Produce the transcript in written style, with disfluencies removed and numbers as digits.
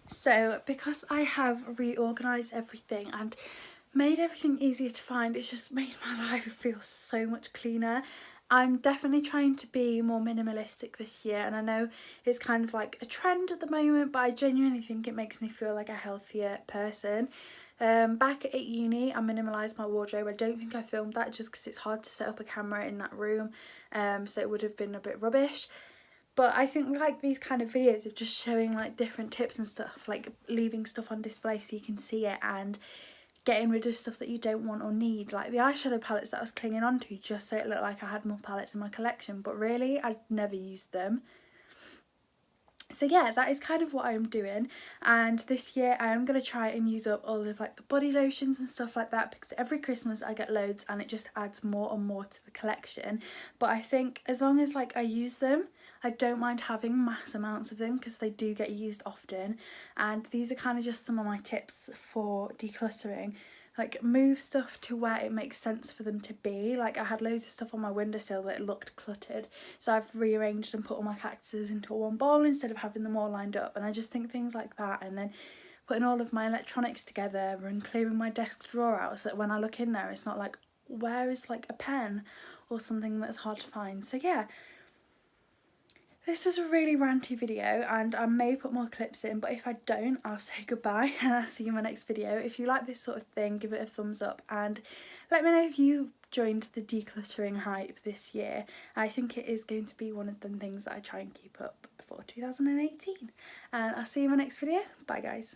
So because I have reorganised everything and made everything easier to find, it's just made my life feel so much cleaner. I'm definitely trying to be more minimalistic this year, and I know it's kind of like a trend at the moment, but I genuinely think it makes me feel like a healthier person. Back at uni I minimalised my wardrobe. I don't think I filmed that just because it's hard to set up a camera in that room, so it would have been a bit rubbish. But I think like these kind of videos of just showing like different tips and stuff, like leaving stuff on display so you can see it and getting rid of stuff that you don't want or need, like the eyeshadow palettes that I was clinging onto just so it looked like I had more palettes in my collection, but really I'd never used them. So yeah, that is kind of what I'm doing, and this year I am going to try and use up all of like the body lotions and stuff like that, because every Christmas I get loads and it just adds more and more to the collection. But I think as long as like I use them, I don't mind having mass amounts of them because they do get used often. And these are kind of just some of my tips for decluttering. Like, move stuff to where it makes sense for them to be. Like, I had loads of stuff on my windowsill that looked cluttered, so I've rearranged and put all my cactuses into one bowl instead of having them all lined up. And I just think things like that, and then putting all of my electronics together and clearing my desk drawer out so that when I look in there it's not like, where is like a pen or something that's hard to find. So yeah, this is a really ranty video, and I may put more clips in, but if I don't, I'll say goodbye and I'll see you in my next video. If you like this sort of thing, give it a thumbs up and let me know if you joined the decluttering hype this year. I think it is going to be one of the things that I try and keep up for 2018. And I'll see you in my next video. Bye guys.